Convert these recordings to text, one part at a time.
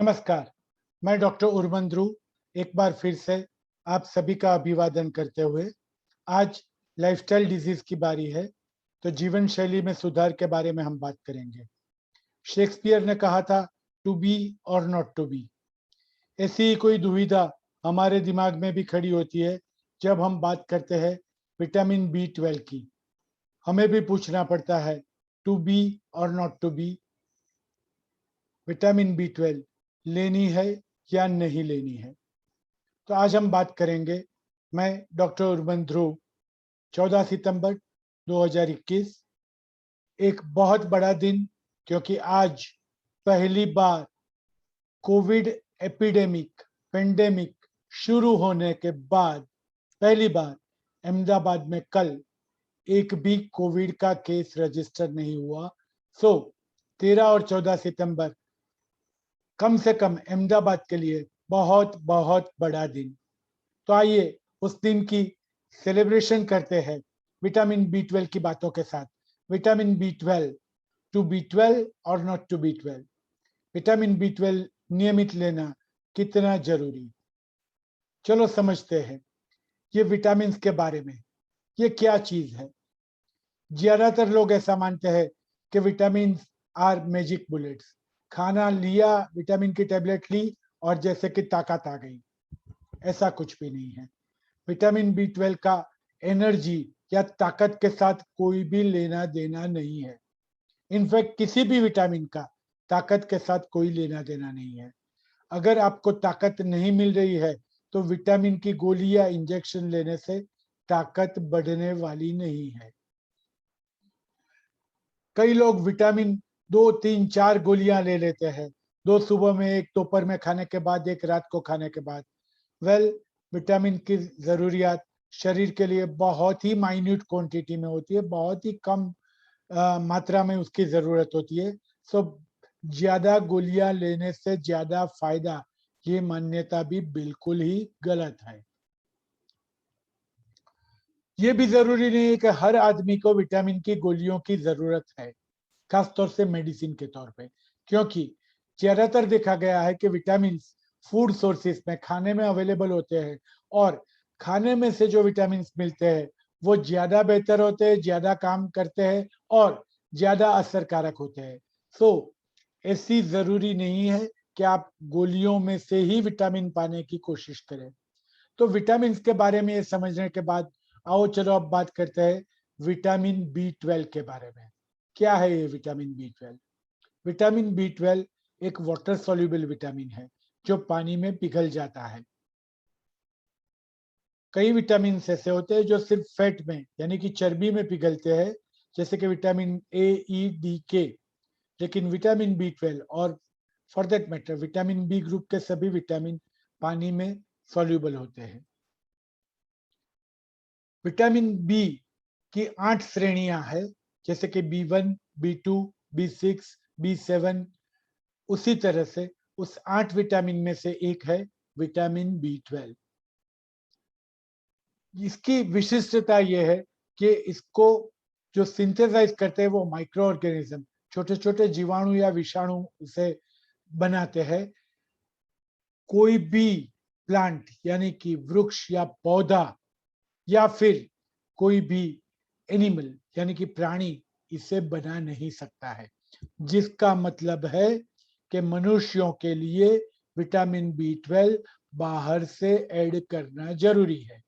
नमस्कार, मैं डॉक्टर उर्मन ध्रुव एक बार फिर से आप सभी का अभिवादन करते हुए आज लाइफस्टाइल डिजीज की बारी है। तो जीवन शैली में सुधार के बारे में हम बात करेंगे। शेक्सपियर ने कहा था, to be or not to B. ऐसी ही कोई दुविधा हमारे दिमाग में भी खड़ी होती है जब हम बात करते हैं विटामिन B12 की। हमें भी पूछना पड़ता है, to be or not to be. Vitamin B12 लेनी है या नहीं लेनी है। तो आज हम बात करेंगे। मैं डॉक्टर उर्बन ध्रुव। 14 सितंबर 2021 एक बहुत बड़ा दिन, क्योंकि आज पहली बार कोविड एपिडेमिक पेंडेमिक शुरू होने के बाद पहली बार अहमदाबाद में कल एक भी कोविड का केस रजिस्टर नहीं हुआ। सो 13 और 14 सितंबर कम से कम अहमदाबाद के लिए बहुत बहुत बड़ा दिन। तो आइए उस दिन की सेलिब्रेशन करते हैं विटामिन B12 की बातों के साथ। विटामिन B12, टू B12 और not to B12। Vitamin B12 नियमित लेना कितना जरूरी। चलो समझते हैं ये विटामिन के बारे में। ये क्या चीज है। ज्यादातर लोग ऐसा मानते हैं कि विटामिन आर मैजिक बुलेट्स। खाना लिया, विटामिन की टेबलेट ली और जैसे कि ताकत आ गई। ऐसा कुछ भी नहीं है। विटामिन B12 का एनर्जी या ताकत के साथ कोई भी लेना देना नहीं है। इनफैक्ट किसी भी विटामिन का ताकत के साथ कोई लेना देना नहीं है। अगर आपको ताकत नहीं मिल रही है तो विटामिन की गोली या इंजेक्शन लेने से ताकत बढ़ने वाली नहीं है। कई लोग विटामिन 2, 3, 4 गोलियां ले लेते हैं। 2 सुबह में, एक दोपहर में खाने के बाद, एक रात को खाने के बाद। वेल, विटामिन की जरूरियात शरीर के लिए बहुत ही माइन्यूट क्वांटिटी में होती है, बहुत ही कम मात्रा में उसकी जरूरत होती है। सो ज्यादा गोलियां लेने से ज्यादा फायदा, ये मान्यता भी बिल्कुल ही गलत है। ये भी जरूरी नहीं है कि हर आदमी को विटामिन की गोलियों की जरूरत है, खासतौर से मेडिसिन के तौर पे। क्योंकि ज्यादातर देखा गया है कि विटामिन फूड सोर्सेस में, खाने में अवेलेबल होते हैं, और खाने में से जो विटामिन मिलते हैं वो ज्यादा बेहतर होते हैं, ज्यादा काम करते हैं और ज्यादा असरकारक होते हैं। सो ऐसी जरूरी नहीं है कि आप गोलियों में से ही विटामिन पाने की कोशिश करें। तो विटामिन के बारे में ये समझने के बाद आओ चलो अब बात करते हैं विटामिन B12 के बारे में। क्या है ये विटामिन B12? विटामिन B12 एक वाटर सॉल्युबल विटामिन है जो पानी में पिघल जाता है। कई विटामिन ऐसे होते हैं जो सिर्फ फैट में, यानी कि चर्बी में पिघलते हैं, जैसे कि vitamin A, E, D, K। लेकिन विटामिन B12 और for that matter vitamin B group के सभी विटामिन पानी में सॉल्युबल होते हैं। विटामिन बी की 8 श्रेणियां हैं, जैसे कि B1, B2, B6, B7। उसी तरह से उस 8 विटामिन में से एक है विटामिन B12। इसकी विशिष्टता यह है कि इसको जो सिंथेसाइज करते हैं वो माइक्रो ऑर्गेनिज्म, छोटे छोटे जीवाणु या विषाणु से बनाते हैं। कोई भी प्लांट, यानी कि वृक्ष या पौधा या फिर कोई भी एनिमल, यानी कि प्राणी, इसे बना नहीं सकता है। जिसका मतलब है कि मनुष्यों के लिए विटामिन B12 बाहर से ऐड करना जरूरी है।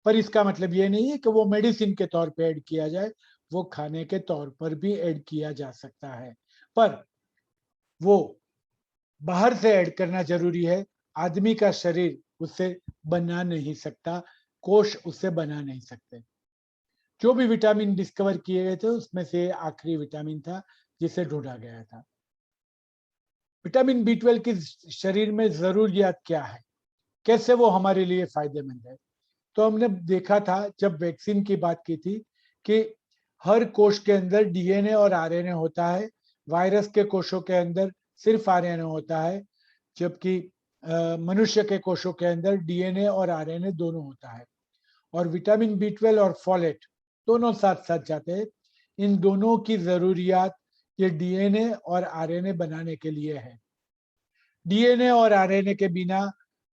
पर इसका मतलब ये नहीं है कि वो मेडिसिन के तौर पे ऐड किया जाए, वो खाने के तौर पर भी ऐड किया जा सकता है। पर वो बाहर से ऐड करना जरूरी है। आदमी का शरीर उसे बना नहीं सकता, कोष उसे बना नहीं सकते। जो भी विटामिन डिस्कवर किए गए थे उसमें से आखिरी विटामिन था जिसे ढूंढा गया था। विटामिन B12 की शरीर में जरूरियात क्या है, कैसे वो हमारे लिए फायदेमंद है। तो हमने देखा था जब वैक्सीन की बात की थी कि हर कोष के अंदर DNA और RNA होता है। वायरस के कोषों के अंदर सिर्फ RNA होता है, जबकि मनुष्य के कोषों के अंदर DNA और RNA दोनों होता है। और विटामिन B12 और फॉलेट दोनों साथ साथ जाते हैं। इन दोनों की जरूरियात ये DNA और RNA बनाने के लिए है। डीएनए और आरएनए के बिना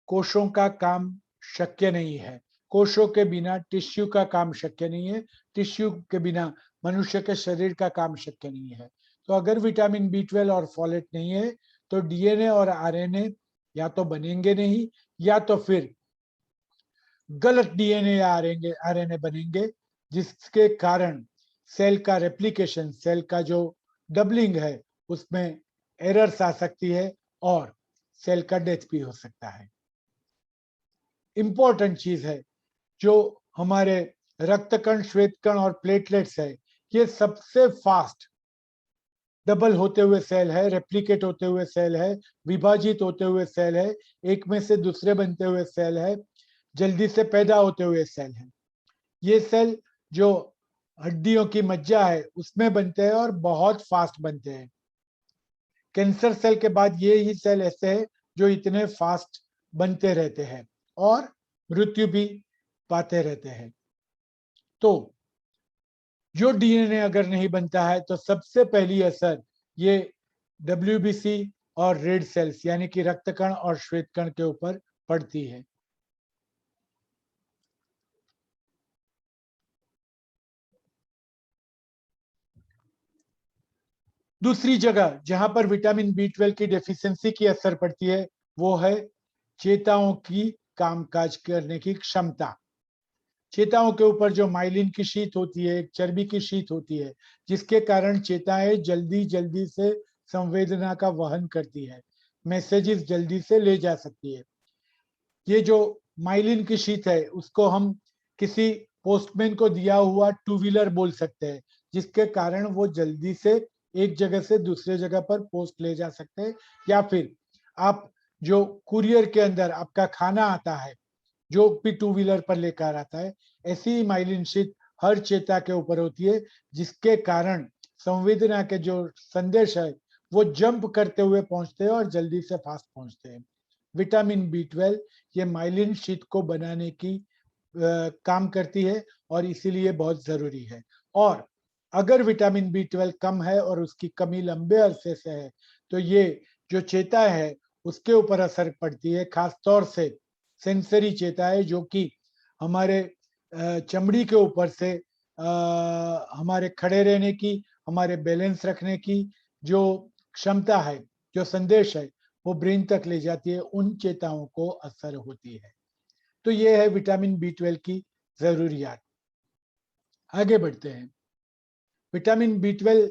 कोशों का काम शक्य नहीं है, कोशों के बिना टिश्यू का काम शक्य नहीं है, टिश्यू के बिना मनुष्य के शरीर का काम शक्य नहीं है। तो अगर विटामिन बी12 और फॉलेट नहीं है तो डीएनए और आरएनए या तो बनेंगे नहीं, या तो फिर गलत डीएनए या आरएनए बनेंगे, जिसके कारण सेल का रेप्लिकेशन, सेल का जो डबलिंग है उसमें एरर्स आ सकती है और सेल का डेथ भी हो सकता है। इंपॉर्टेंट चीज है, जो हमारे रक्त कण, श्वेत कण और प्लेटलेट्स है, ये सबसे फास्ट डबल होते हुए सेल है, रेप्लिकेट होते हुए सेल है, विभाजित होते हुए सेल है, एक में से दूसरे बनते हुए सेल है, जल्दी से पैदा होते हुए सेल है। ये सेल जो हड्डियों की मज्जा है उसमें बनते हैं और बहुत फास्ट बनते हैं। कैंसर सेल के बाद ये ही सेल ऐसे हैं जो इतने फास्ट बनते रहते हैं और मृत्यु भी पाते रहते हैं। तो जो डीएनए अगर नहीं बनता है तो सबसे पहली असर ये डब्ल्यूबीसी और रेड सेल्स यानी कि रक्त कण और श्वेत कण के ऊपर पड़ती है। दूसरी जगह जहां पर विटामिन बी12 की डेफिशिएंसी की असर पड़ती है वो है चेताओं की कामकाज करने की क्षमता। चेताओं के ऊपर जो माइलिन की शीत होती है, एक चर्बी की शीत होती है, जिसके कारण चेताएं जल्दी जल्दी से संवेदना का वहन करती है, मैसेजेस जल्दी से ले जा सकती है। ये जो माइलिन की शीत है उसको हम किसी पोस्टमैन को दिया हुआ टू व्हीलर बोल सकते हैं, जिसके कारण वो जल्दी से एक जगह से दूसरे जगह पर पोस्ट ले जा सकते हैं। या फिर आप जो कुरियर के अंदर आपका खाना आता है जो भी टू व्हीलर पर लेकर आता है, ऐसी ही माइलिन शीट हर चेता के ऊपर होती है, जिसके कारण संवेदना के जो संदेश है वो जंप करते हुए पहुंचते हैं और जल्दी से फास्ट पहुंचते हैं। विटामिन बी12 ये माइलिन शीट को बनाने की काम करती है और इसीलिए बहुत जरूरी है। और अगर विटामिन बी12 कम है और उसकी कमी लंबे अरसे से है तो ये जो चेता है उसके ऊपर असर पड़ती है, खासतौर से सेंसरी चेता है जो कि हमारे चमड़ी के ऊपर से हमारे खड़े रहने की, हमारे बैलेंस रखने की जो क्षमता है, जो संदेश है वो ब्रेन तक ले जाती है, उन चेताओं को असर होती है। तो ये है विटामिन बी12 की जरूरियात। आगे बढ़ते हैं। विटामिन बी12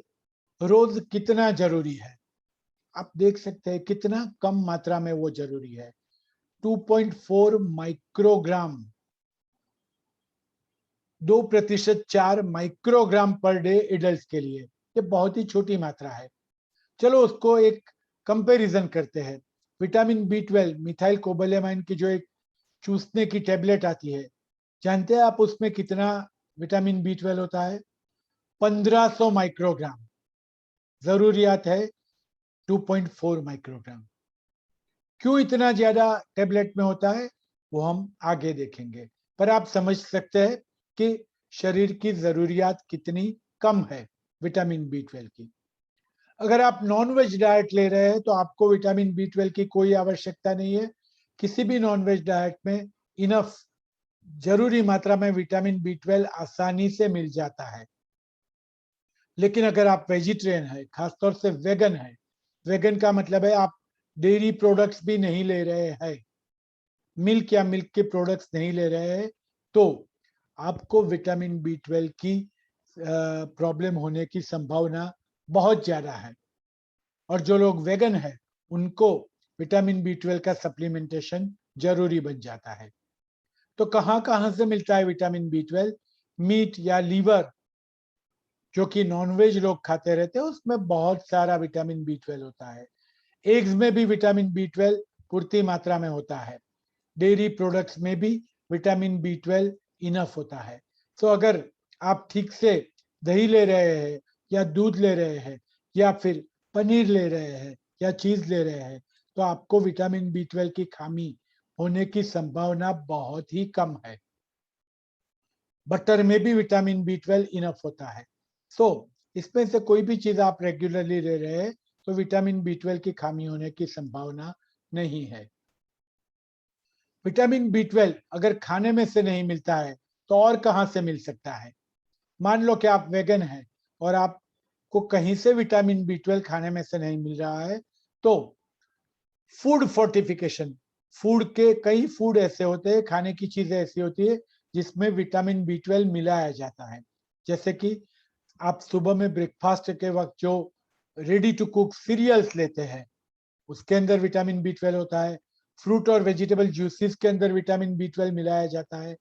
रोज कितना जरूरी है, आप देख सकते हैं कितना कम मात्रा में वो जरूरी है। 2.4 microgram, 2% 4 microgram per day adult के लिए, ये बहुत ही छोटी मात्रा है। चलो उसको एक कंपैरिजन करते हैं। विटामिन बी12 मिथाइल कोबालेमाइन की जो एक चूसने की टेबलेट आती है, जानते हैं आप उसमें कितना विटामिन बी12 होता है? 1500 माइक्रोग्राम। जरूरियात है 2.4 माइक्रोग्राम। क्यों इतना ज्यादा टेबलेट में होता है वो हम आगे देखेंगे, पर आप समझ सकते हैं कि शरीर की जरूरियात कितनी कम है विटामिन बी12 की। अगर आप नॉन वेज डाइट ले रहे हैं तो आपको विटामिन बी12 की कोई आवश्यकता नहीं है। किसी भी नॉन वेज डाइट में इनफ, जरूरी मात्रा में विटामिन बी12 आसानी से मिल जाता है। लेकिन अगर आप वेजिटेरियन है, खासतौर से वेगन है, वेगन का मतलब है आप डेयरी प्रोडक्ट्स भी नहीं ले रहे हैं, मिल्क या मिल्क के प्रोडक्ट्स नहीं ले रहे हैं, तो आपको विटामिन बी12 की प्रॉब्लम होने की संभावना बहुत ज्यादा है। और जो लोग वेगन है उनको विटामिन बी12 का सप्लीमेंटेशन जरूरी बन जाता है। तो कहां कहां से मिलता है विटामिन बी12? मीट या लीवर जो कि नॉनवेज लोग खाते रहते हैं उसमें बहुत सारा विटामिन बी12 होता है। एग्स में भी विटामिन बी12 पूर्ति मात्रा में होता है। डेयरी प्रोडक्ट्स में भी विटामिन बी12 इनफ होता है। तो अगर आप ठीक से दही ले रहे हैं या दूध ले रहे हैं या फिर पनीर ले रहे हैं या चीज ले रहे हैं तो आपको विटामिन बी12 की खामी होने की संभावना बहुत ही कम है। बटर में भी विटामिन बी12 इनफ होता है। सो इसमें से कोई भी चीज आप रेगुलरली ले रहे हैं तो विटामिन बी12 की खामी होने की संभावना नहीं है। विटामिन B12 अगर खाने में से नहीं मिलता है तो और कहां से मिल सकता है? मान लो कि आप वेगन हैं और आपको कहीं से विटामिन B12 खाने में से नहीं मिल रहा है, तो फूड फोर्टिफिकेशन, फूड के कई फूड ऐसे होते हैं, खाने की चीजें ऐसी होती है जिसमें विटामिन B12 मिलाया जाता है। जैसे कि आप सुबह में ब्रेकफास्ट के वक्त जो रेडी टू कुक सीरियल्स लेते हैं, उसके अंदर विटामिन B12 होता है। फ्रूट और वेजिटेबल जूसेस के अंदर विटामिन B12 मिलाया जाता है।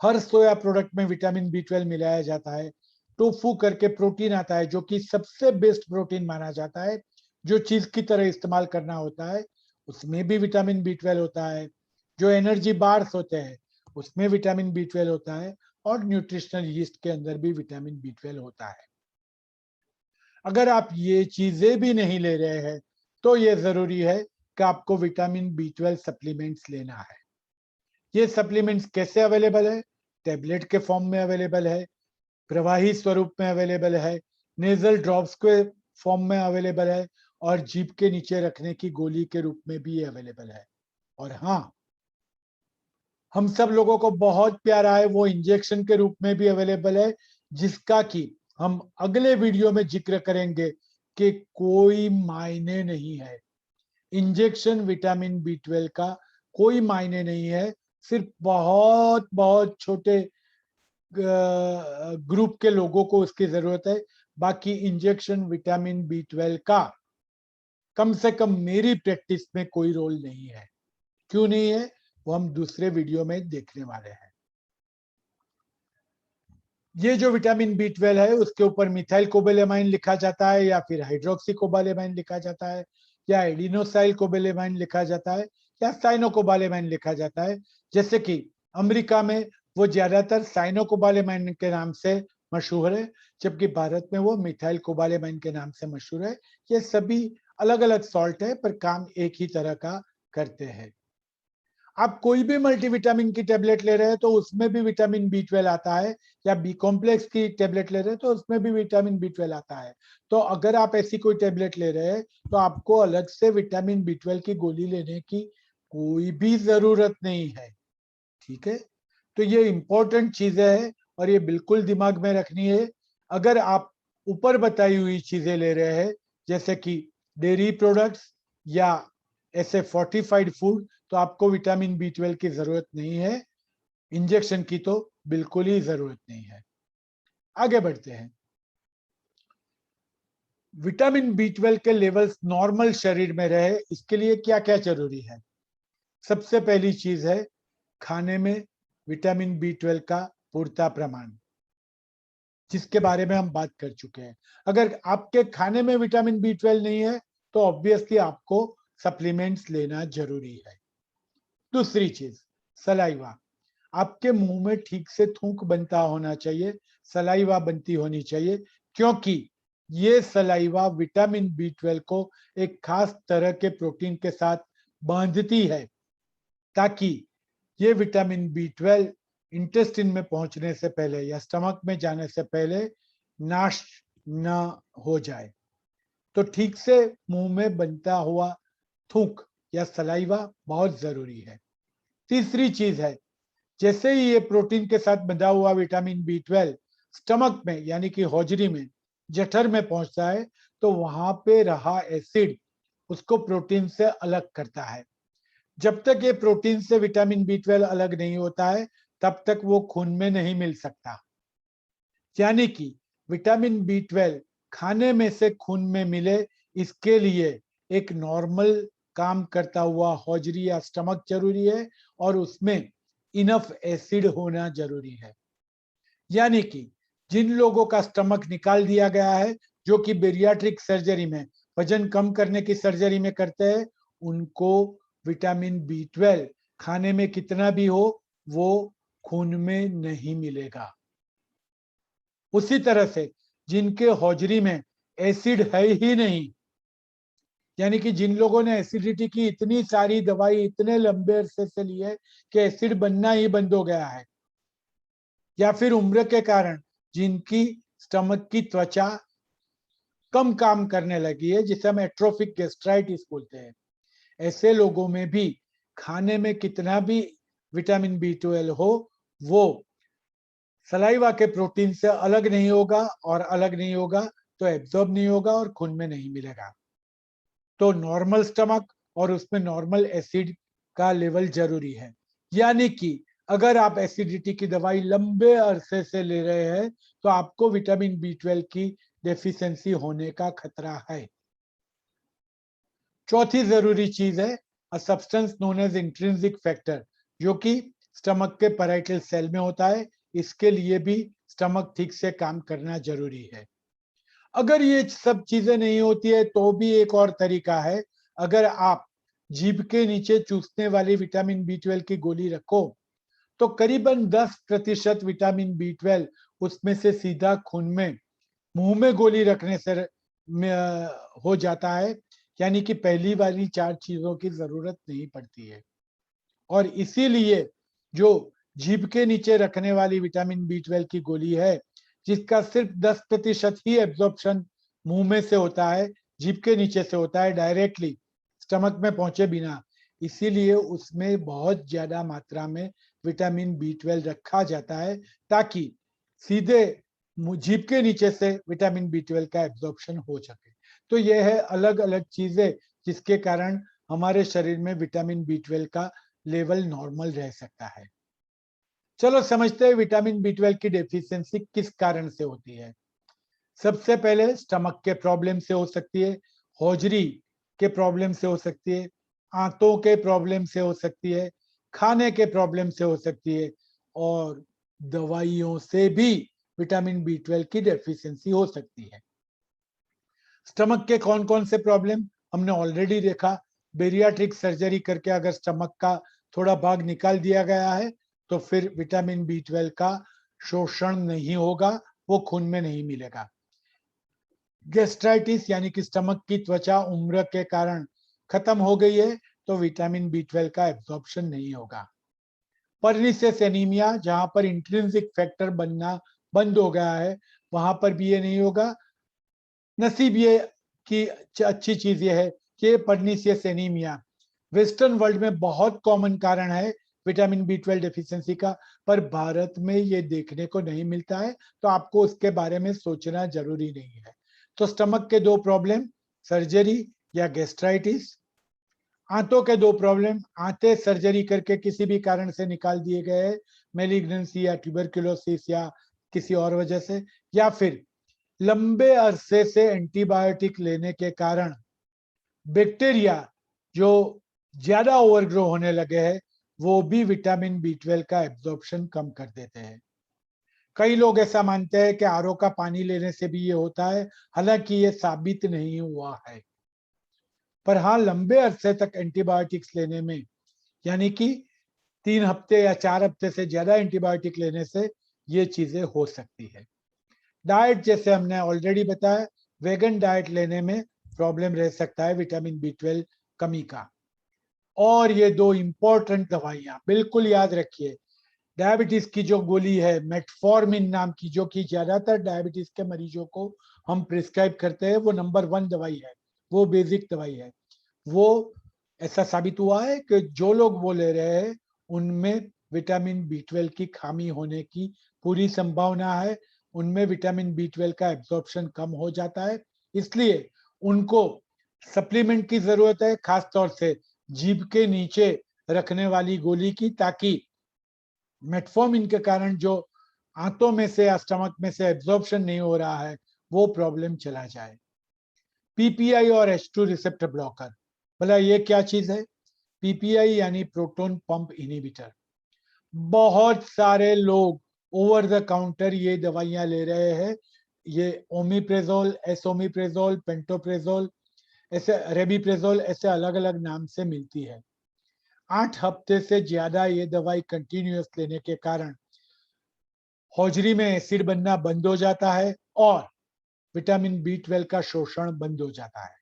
हर सोया प्रोडक्ट में विटामिन B12 मिलाया जाता है। टोफू करके प्रोटीन आता है जो कि सबसे बेस्ट प्रोटीन माना जाता है, जो चीज की तरह इस्तेमाल करना होता है, उसमें भी विटामिन B12 होता है। जो एनर्जी बार्स होते हैं उसमें विटामिन B12 होता है, और न्यूट्रिशनल यीस्ट के अंदर भी विटामिन B12 होता है। अगर आप ये चीजें भी नहीं ले रहे हैं तो ये जरूरी है कि आपको विटामिन B12 सप्लीमेंट्स लेना है। ये सप्लीमेंट्स कैसे अवेलेबल है? टेबलेट के फॉर्म में अवेलेबल है, प्रवाही स्वरूप में अवेलेबल है, नेजल ड्रॉप्स के फॉर्म में अवेलेबल है, और जीभ के नीचे रखने की गोली के रूप में भी अवेलेबल है। और हाँ, हम सब लोगों को बहुत प्यारा है वो इंजेक्शन के रूप में भी अवेलेबल है, जिसका कि हम अगले वीडियो में जिक्र करेंगे कि कोई मायने नहीं है। इंजेक्शन विटामिन B12 का कोई मायने नहीं है, सिर्फ बहुत बहुत छोटे ग्रुप के लोगों को उसकी जरूरत है। बाकी इंजेक्शन विटामिन B12 का कम से कम मेरी प्रैक्टिस में कोई रोल नहीं है। क्यों नहीं है वो हम दूसरे वीडियो में देखने वाले हैं। ये जो विटामिन B12 है उसके ऊपर मिथाइल कोबालेमाइन लिखा जाता है, या फिर हाइड्रोक्सी कोबालेमाइन लिखा जाता है, या एडिनोसाइल कोबालेमाइन लिखा जाता है, या साइनोकोबालेमाइन लिखा जाता है। जैसे कि अमेरिका में वो ज्यादातर साइनोकोबालेमाइन के नाम से मशहूर है, जबकि भारत में वो मिथाइल कोबालेमाइन के नाम से मशहूर है। ये सभी अलग अलग सॉल्ट है पर काम एक ही तरह का करते हैं। आप कोई भी मल्टीविटामिन की टेबलेट ले रहे हैं तो उसमें भी विटामिन B12 आता है, या बी कॉम्प्लेक्स की टेबलेट ले रहे हैं तो उसमें भी विटामिन B12 आता है। तो अगर आप ऐसी कोई टेबलेट ले रहे हैं तो आपको अलग से विटामिन B12 की गोली लेने की कोई भी जरूरत नहीं है। ठीक है, तो ये इंपॉर्टेंट चीजें हैं और ये बिल्कुल दिमाग में रखनी है। अगर आप ऊपर बताई हुई चीजें ले रहे हैं, जैसे कि डेयरी प्रोडक्ट्स या ऐसे फोर्टिफाइड फूड, तो आपको विटामिन B12 की जरूरत नहीं है। इंजेक्शन की तो बिल्कुल ही जरूरत नहीं है। आगे बढ़ते हैं। विटामिन B12 के लेवल्स नॉर्मल शरीर में रहे इसके लिए क्या क्या जरूरी है? सबसे पहली चीज है खाने में विटामिन B12 का पूर्ता प्रमाण, जिसके बारे में हम बात कर चुके हैं। अगर आपके खाने में विटामिन B12 नहीं है तो ऑब्वियसली आपको सप्लीमेंट्स लेना जरूरी है। दूसरी चीज, सलाइवा। आपके मुंह में ठीक से थूक बनता होना चाहिए, सलाइवा बनती होनी चाहिए, क्योंकि ये सलाइवा विटामिन B12 को एक खास तरह के प्रोटीन के साथ बांधती है, ताकि ये विटामिन B12 इंटेस्टिन में पहुंचने से पहले या स्टमक में जाने से पहले नाश न हो जाए। तो ठीक से मुंह में बनता हुआ थूक या सलाइवा बहुत जरूरी है। तीसरी चीज है, जैसे ही ये प्रोटीन के साथ बंधा हुआ विटामिन B12 स्टमक में यानी कि होजरी में, जठर में पहुंचता है, तो वहां पे रहा एसिड उसको प्रोटीन से अलग करता है। जब तक ये प्रोटीन से विटामिन B12 अलग नहीं होता है तब तक वो खून में नहीं मिल सकता। यानी कि विटामिन B12 खाने में से खून में मिले, इसके लिए एक नॉर्मल काम करता हुआ होजरी या स्टमक जरूरी है, और उसमें इनफ एसिड होना जरूरी है। यानी कि जिन लोगों का स्टमक निकाल दिया गया है, जो कि बेरियाट्रिक सर्जरी में वजन कम करने की सर्जरी में करते हैं, उनको विटामिन B12 खाने में कितना भी हो वो खून में नहीं मिलेगा। उसी तरह से जिनके होजरी में एसिड है ही नहीं, यानी कि जिन लोगों ने एसिडिटी की इतनी सारी दवाई इतने लंबे अरसे से ली है कि एसिड बनना ही बंद हो गया है, या फिर उम्र के कारण जिनकी स्टमक की त्वचा कम काम करने लगी है, जिसे हम एट्रोफिक गैस्ट्राइटिस बोलते हैं। ऐसे लोगों में भी खाने में कितना भी विटामिन B12 हो, वो सलाइवा के प्रोटीन से अलग नहीं होगा, और अलग नहीं होगा तो एब्जॉर्ब नहीं होगा और खून में नहीं मिलेगा। तो नॉर्मल स्टमक और उसमें नॉर्मल एसिड का लेवल जरूरी है। यानी कि अगर आप एसिडिटी की दवाई लंबे अरसे से ले रहे हैं तो आपको विटामिन B12 की डेफिशिएंसी होने का खतरा है। चौथी जरूरी चीज है a substance known as intrinsic factor, जो कि स्टमक के पैराइटल सेल में होता है। इसके लिए भी स्टमक ठीक से काम करना जरूरी है। अगर ये सब चीजें नहीं होती है तो भी एक और तरीका है। अगर आप जीभ के नीचे चूसने वाली विटामिन B12 की गोली रखो तो करीबन 10% विटामिन B12 उसमें से सीधा खून में, मुंह में गोली रखने से हो जाता है। यानी कि पहली वाली 4 चीजों की जरूरत नहीं पड़ती है। और इसीलिए जो जीभ के नीचे रखने वाली विटामिन B12 की गोली है, जिसका सिर्फ 10% ही एब्जॉर्प्शन मुंह में से होता है, जीभ के नीचे से होता है, डायरेक्टली स्टमक में पहुंचे बिना, इसीलिए उसमें बहुत ज्यादा मात्रा में विटामिन B12 रखा जाता है ताकि सीधे जीभ के नीचे से विटामिन B12 का एब्जॉर्प्शन हो सके। तो यह है अलग अलग चीजें जिसके कारण हमारे शरीर में विटामिन B12 का लेवल नॉर्मल रह सकता है। चलो समझते हैं विटामिन B12 की डेफिशिएंसी किस कारण से होती है। सबसे पहले स्टमक के प्रॉब्लम से हो सकती है, होजरी के प्रॉब्लम से हो सकती है, आंतों के प्रॉब्लम से हो सकती है, खाने के प्रॉब्लम से हो सकती है, और दवाइयों से भी विटामिन B12 की डेफिशिएंसी हो सकती है। स्टमक के कौन कौन से प्रॉब्लम हमने ऑलरेडी देखा। बेरियाट्रिक सर्जरी करके अगर स्टमक का थोड़ा भाग निकाल दिया गया है तो फिर विटामिन B12 का शोषण नहीं होगा, वो खून में नहीं मिलेगा। गैस्ट्राइटिस यानी कि स्टमक की त्वचा उम्र के कारण खत्म हो गई है तो विटामिन B12 का एब्जॉर्प्शन नहीं होगा। पर्निशियस एनीमिया, जहां पर इंट्रिंसिक फैक्टर बनना बंद हो गया है, वहां पर भी ये नहीं होगा। नसीब ये की अच्छी चीज ये है कि पर्निशियस एनीमिया वेस्टर्न वर्ल्ड में बहुत कॉमन कारण है विटामिन B12 डेफिशिएंसी का, पर भारत में ये देखने को नहीं मिलता है, तो आपको उसके बारे में सोचना जरूरी नहीं है। तो स्टमक के दो प्रॉब्लम, सर्जरी या गैस्ट्राइटिस। आंतों के दो प्रॉब्लम, आंतें सर्जरी करके किसी भी कारण से निकाल दिए गए, मेलिग्नेंसी या ट्यूबरकुलोसिस या किसी और वजह से, या फिर लंबे अरसे से एंटीबायोटिक लेने के कारण बैक्टीरिया जो ज्यादा ओवरग्रो होने लगे हैं, वो भी विटामिन B12 का एब्जॉर्प्शन कम कर देते हैं। कई लोग ऐसा मानते हैं कि आरओ का पानी लेने से भी ये होता है, हालांकि ये साबित नहीं हुआ है। पर हाँ, लंबे अरसे तक एंटीबायोटिक्स लेने में, यानी कि 3 हफ्ते या 4 हफ्ते से ज्यादा एंटीबायोटिक लेने से ये चीजें हो सकती है। डाइट जैसे हमने ऑलरेडी बताया, वेगन डाइट लेने में प्रॉब्लम रह सकता है विटामिन B12 कमी का। और ये दो इंपॉर्टेंट दवाइयां बिल्कुल याद रखिए। डायबिटीज की जो गोली है मेटफॉर्मिन नाम की, जो कि ज्यादातर डायबिटीज के मरीजों को हम प्रिस्क्राइब करते हैं, वो नंबर 1 दवाई है, वो बेसिक दवाई है। वो ऐसा साबित हुआ है कि जो लोग वो ले रहे हैं उनमें विटामिन B12 की खामी होने की पूरी संभावना है, उनमें विटामिन B12 का एब्जॉर्प्शन कम हो जाता है, इसलिए उनको सप्लीमेंट की जरूरत है, खास तौर से जीभ के नीचे रखने वाली गोली की, ताकि मेटफॉर्मिन के कारण जो आंतों में से या स्टमक में से एब्जॉर्प्शन नहीं हो रहा है वो प्रॉब्लम चला जाए। PPI और H2 रिसेप्टर ब्लॉकर, भला ये क्या चीज है? PPI यानी प्रोटोन पंप इनहिबिटर। बहुत सारे लोग ओवर द काउंटर ये दवाइयां ले रहे हैं। ये ओमिप्रेजोल, एसोमिप्रेजोल, पेंटोप्रेजोल, ऐसे रेबिप्रेजोल, ऐसे अलग अलग नाम से मिलती है। 8 हफ्ते से ज्यादा ये दवाई कंटिन्यूअस लेने के कारण होजरी में एसिड बनना बंद हो जाता है और विटामिन B12 का शोषण बंद हो जाता है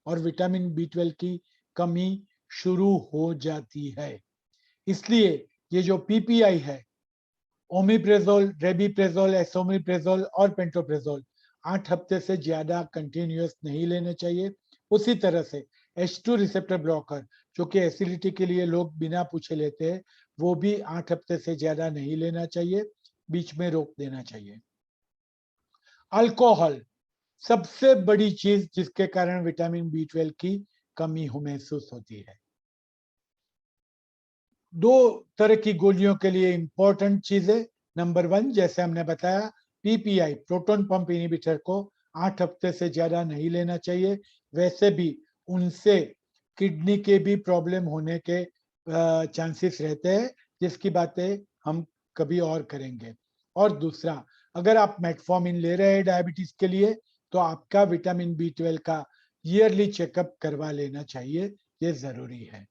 और विटामिन B12 की कमी शुरू हो जाती है। इसलिए ये जो PPI है, ओमिप्रेजोल, रेबिप्रेजोल, एसोमिप्रेजोल और पेंटोप्रेजोल, 8 हफ्ते से ज्यादा कंटिन्यूअस नहीं लेने चाहिए। उसी तरह से H2 रिसेप्टर ब्लॉकर जो कि एसिडिटी के लिए लोग बिना पूछे लेते हैं, वो भी 8 हफ्ते से ज्यादा नहीं लेना चाहिए, बीच में रोक देना चाहिए। अल्कोहल सबसे बड़ी चीज जिसके कारण विटामिन B12 की कमी महसूस होती है। 2 तरह की गोलियों के लिए इंपॉर्टेंट चीजें, नंबर 1 जैसे हमने बताया PPI प्रोटॉन पंप इनहिबिटर को 8 हफ्ते से ज्यादा नहीं लेना चाहिए। वैसे भी उनसे किडनी के भी प्रॉब्लम होने के चांसेस रहते हैं, जिसकी बातें हम कभी और करेंगे। और दूसरा, अगर आप मेटफॉर्मिन ले रहे हैं डायबिटीज के लिए, तो आपका विटामिन B12 का ईयरली चेकअप करवा लेना चाहिए, ये जरूरी है।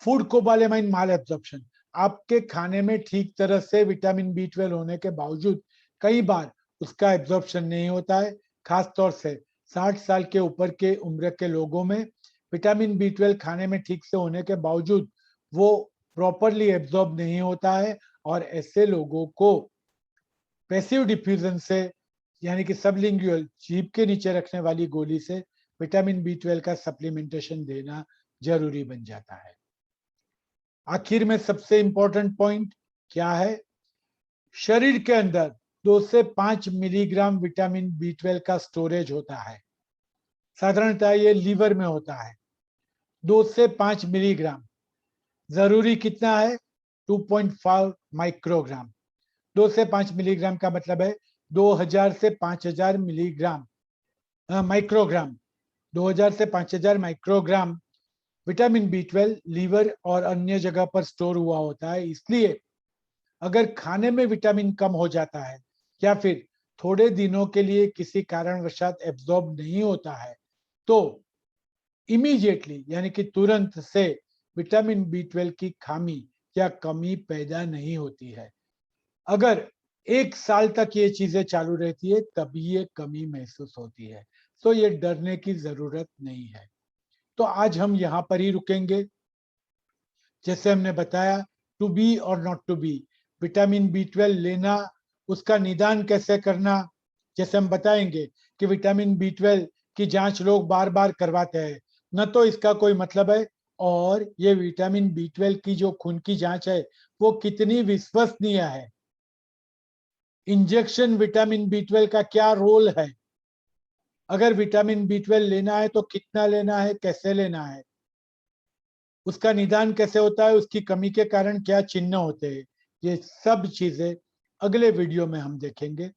फूड कोबालेमाइन माल एब्जॉर्प्शन, आपके खाने में ठीक तरह से विटामिन B12 होने के बावजूद कई बार उसका एब्जॉर्प्शन नहीं होता है। खासतौर से 60 साल के ऊपर के उम्र के लोगों में विटामिन B12 खाने में ठीक से होने के बावजूद वो प्रॉपरली एब्जॉर्ब नहीं होता है, और ऐसे लोगों को पैसिव डिफ्यूजन से, यानी कि सबलिंगुअल जीभ के नीचे रखने वाली गोली से विटामिन B12 का सप्लीमेंटेशन देना जरूरी बन जाता है। आखिर में सबसे इंपॉर्टेंट पॉइंट क्या है? शरीर के अंदर 2 से 5 मिलीग्राम विटामिन B12 का स्टोरेज होता है। साधारणतः ये लीवर में होता है। 2 से 5 मिलीग्राम, जरूरी कितना है? 2.5 माइक्रोग्राम। 2 से 5 मिलीग्राम का मतलब है 2000 से 5000 मिलीग्राम माइक्रोग्राम। 2000 से 5000 माइक्रोग्राम विटामिन B12 लीवर और अन्य जगह पर स्टोर हुआ होता है। इसलिए अगर खाने में विटामिन कम हो जाता है या फिर थोड़े दिनों के लिए किसी कारणवशात एब्जॉर्ब नहीं होता है, तो इमीडिएटली यानी कि तुरंत से विटामिन B12 की खामी या कमी पैदा नहीं होती है। अगर 1 साल तक ये चीजें चालू रहती है तभी ये कमी महसूस होती है, तो ये डरने की जरूरत नहीं है। तो आज हम यहाँ पर ही रुकेंगे। जैसे हमने बताया, to be or not to be, vitamin B12 लेना, उसका निदान कैसे करना, जैसे हम बताएंगे कि विटामिन B12 की जांच लोग बार बार करवाते हैं, न तो इसका कोई मतलब है, और ये विटामिन B12 की जो खून की जांच है वो कितनी विश्वसनीय है। इंजेक्शन विटामिन B12 का क्या रोल है, अगर विटामिन B12 लेना है तो कितना लेना है, कैसे लेना है, उसका निदान कैसे होता है, उसकी कमी के कारण क्या चिन्ह होते हैं, ये सब चीजें अगले वीडियो में हम देखेंगे।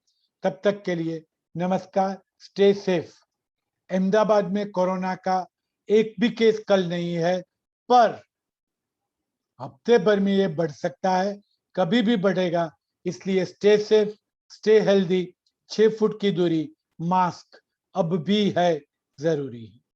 तब तक के लिए नमस्कार, स्टे सेफ। अहमदाबाद में कोरोना का एक भी केस कल नहीं है, पर हफ्ते भर में ये बढ़ सकता है, कभी भी बढ़ेगा। इसलिए stay safe, stay healthy, 6 foot की दूरी, मास्क अब भी है जरूरी।